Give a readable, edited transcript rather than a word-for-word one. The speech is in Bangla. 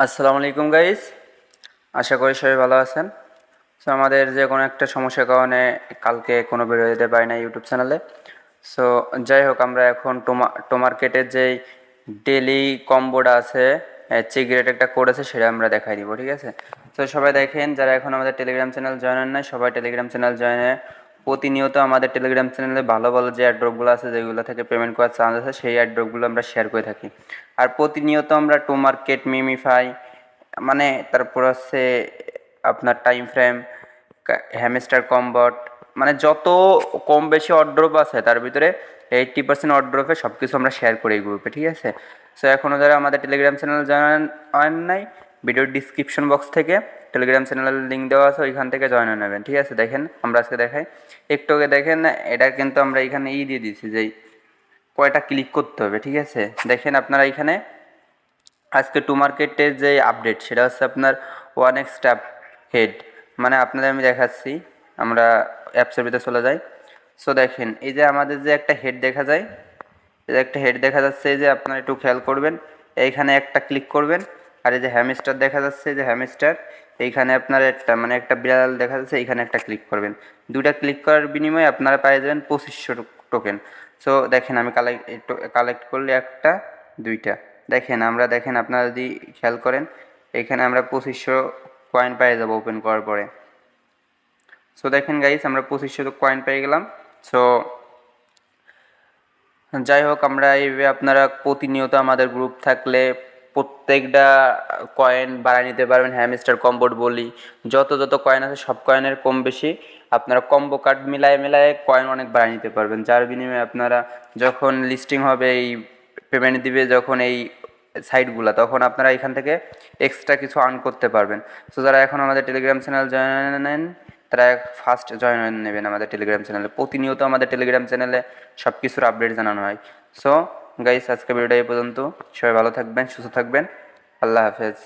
আসসালামু আলাইকুম গাইস, আশা করি সবাই ভালো আছেন। সো আমাদের যে কোনো একটা সমস্যার কারণে কালকে কোনো ভিডিও দিতে পারি না ইউটিউব চ্যানেলে। সো যাই হোক, আমরা এখন টোমার্কেটের যেই ডেলি কম্বোটা আছে, চিগ্রেট একটা কোড আছে, সেটা আমরা দেখাই দিব, ঠিক আছে? তো সবাই দেখেন, যারা এখন আমাদের টেলিগ্রাম চ্যানেল জয়েন হয় নাই, সবাই টেলিগ্রাম চ্যানেল জয়েনে প্রতিনিয়ত আমাদের টেলিগ্রাম চ্যানেলে ভালো ভালো যে অ্যাড্রপগুলো আছে, যেগুলো থেকে পেমেন্ট করার চান্স আছে, সেই অ্যাড্রপগুলো আমরা শেয়ার করে থাকি। আর প্রতিনিয়ত আমরা টোমার্কেট, মিমিফাই, মানে তারপর আছে আপনার টাইম ফ্রেম, হ্যামস্টার কম্বট, মানে যত কম বেশি অর্ড্রপ আছে তার ভিতরে 80% অর্ড্রপে সব কিছু আমরা শেয়ার করি এই গ্রুপে, ঠিক আছে? সো এখনও যারা আমাদের টেলিগ্রাম চ্যানেল জয়েন হয় নাই, ভিডিওর ডিসক্রিপশন বক্স থেকে টেলিগ্রাম চ্যানেলের লিঙ্ক দেওয়া আছে, ওইখান থেকে জয়েন হয়ে নেবেন, ঠিক আছে? দেখেন আমরা আজকে দেখাই, একটু আগে দেখেন, এটা কিন্তু আমরা এখানে দিয়ে দিয়েছি যে কয়টা ক্লিক করতে হবে, ঠিক আছে? দেখেন আপনারা এখানে আজকে টু মার্কেটের যে আপডেট, সেটা হচ্ছে আপনার 1x ট্যাপ হেড। মানে আপনাদের আমি দেখাচ্ছি, আমরা অ্যাপসের ভিতরে চলে যাই। সো দেখেন, এই যে আমাদের যে একটা হেড দেখা যায়, এই যে একটা হেড দেখা যাচ্ছে, এই যে আপনারা একটু খেয়াল করবেন, এইখানে একটা ক্লিক করবেন। আর এই যে হ্যামস্টার দেখা যাচ্ছে, এই যে হ্যামস্টার, এইখানে আপনার একটা মানে একটা বিড়াল দেখা যাচ্ছে, এইখানে একটা ক্লিক করবেন। দুইটা ক্লিক করার বিনিময়ে আপনারা পেয়ে যাবেন 2500 টোকেন। সো দেখেন, আমি কালেক্ট করলে একটা, দুইটা, দেখেন আমরা, দেখেন আপনারা যদি খেয়াল করেন, এখানে আমরা 2500 কয়েন পেয়ে যাবো ওপেন করার পরে। সো দেখেন গাইস, আমরা 2500 কয়েন পেয়ে গেলাম। সো যাই হোক, আমরা এইভাবে আপনারা প্রতিনিয়ত আমাদের গ্রুপ থাকলে প্রত্যেকটা কয়েন বাড়ায় নিতে পারবেন। হ্যামস্টার কম্বোট বলি, যত যত কয়েন আছে সব কয়েনের কম বেশি আপনারা কম্বো কার্ড মিলায় মিলায় কয়েন অনেক বাড়ায় নিতে পারবেন, যার বিনিময়ে আপনারা যখন লিস্টিং হবে, এই পেমেন্ট দিবে যখন এই সাইটগুলো, তখন আপনারা এখান থেকে এক্সট্রা কিছু আর্ন করতে পারবেন। সো যারা এখন আমাদের টেলিগ্রাম চ্যানেল জয়েন নেন, তারা ফার্স্ট জয়েন নেবেন আমাদের টেলিগ্রাম চ্যানেলে। প্রতিনিয়ত আমাদের টেলিগ্রাম চ্যানেলে সব কিছুর আপডেট জানানো হয়। সো গাইস, আজকে ভিডিওটা এই পর্যন্ত। সবাই ভালো থাকবেন, সুস্থ থাকবেন। আল্লাহ হাফেজ।